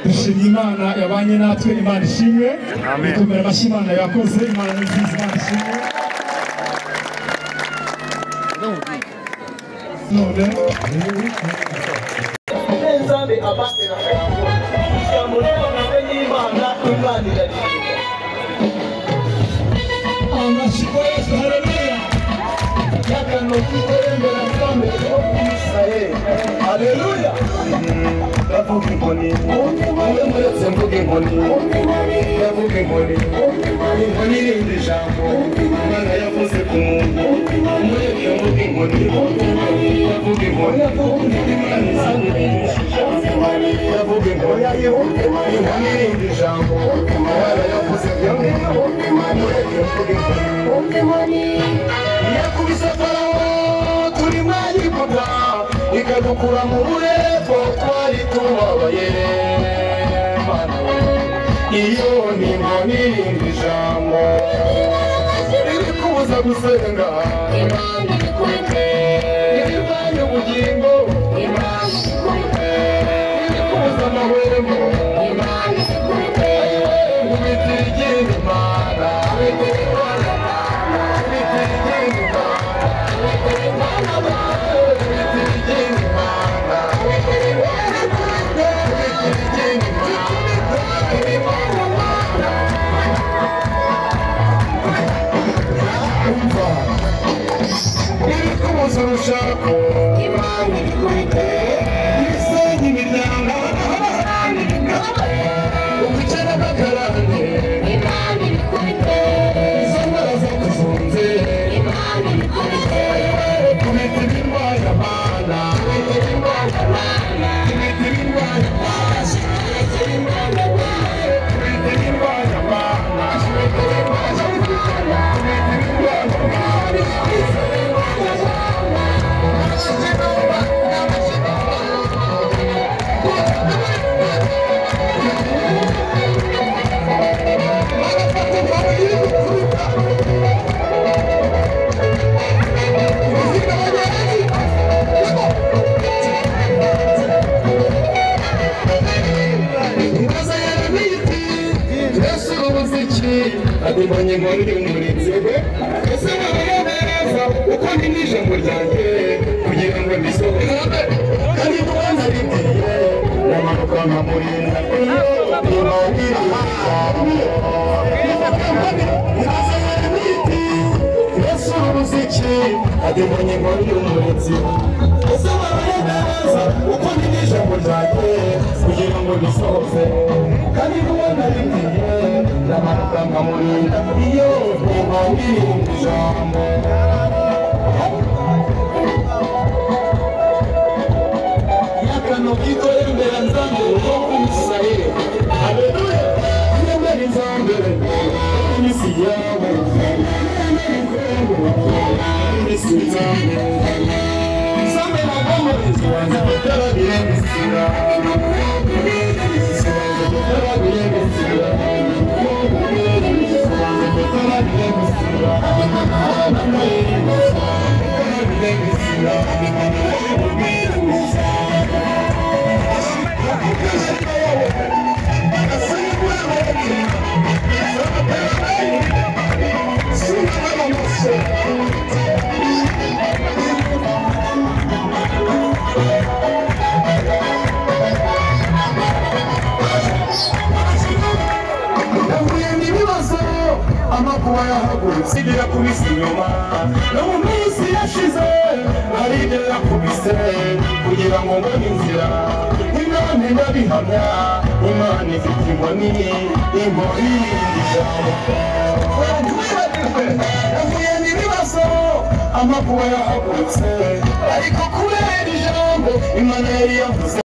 dushimye Imana yabanye natwe, Imana ishimwe. Amen. Ikomera amashyi Imana yakoze, Imana nziza, Imana ishimwe. none nzambe abate na ijambo ry'Imana y'Imana imanira amashiko Yesu haleluya yakano kikorembera nzambe Israeli haleluya bavuga inkoni muretse mvuga inkoni bavuga inkoni inkoni n'indi jambo Imana yavuze ku muntu mureke mvuga inkoni bavuga inkoni Imana izanirishije bavuga inkoni inkoni n'indi jambo Imana yavuze ku muntu mureke mvuga inkoni yakubise Farawo turi mwayivuga ikadukura mu buretwa twari tubabaye Mana iyo ni inkoni n'indi jambo iri kubuza gusenga Imana ikubite irwanya ubugingo Imana ikubite iri kubuza amahwemo Imana ikubite ubita igenda Imana ubita igenda ubita igenda urushako Imana ikubite ibisenge imiryango ubukene bw'akarande Imana ikubite izo ndwara zakuzunze Imana ikubite kubita ibirwanya Mana kubita ibirwanya Mana kubita ibirwanya Mana kubita ibirwanya Mana kubita ibirwanya Mana kubita ibirwanya Mana Adibonye ngo ndi umurinzi ese neza uko ndi n'ijambo ryanjye kugira ngo ndisohoke kandi kubona rigiye namanuka nkamurinda Yesu umuziki adibonye ngo ndi umurinzi ese neza uko ndi n'ijambo ryanjye kugira ngo ndisohoke kandi kubona rigiye namanuka nkamurinda iyo ndi ijambo yakano kikorembera nzambe Israeli haleluya yemera inzambere imisi yawe imisi nzambe nzambe nagomorizi wanjye gutarabire misira amakuba yahagurutse igera kubise inyuma no mu minsi yashize hari ibyo yakubise kugira ngo mbone inzira Imana ndabihamya Imana ifite inkoni inkoni y'ijambo yavuye n'ibibazo amakuba yahagurutse ariko kubera ijambo Imana yari yavuze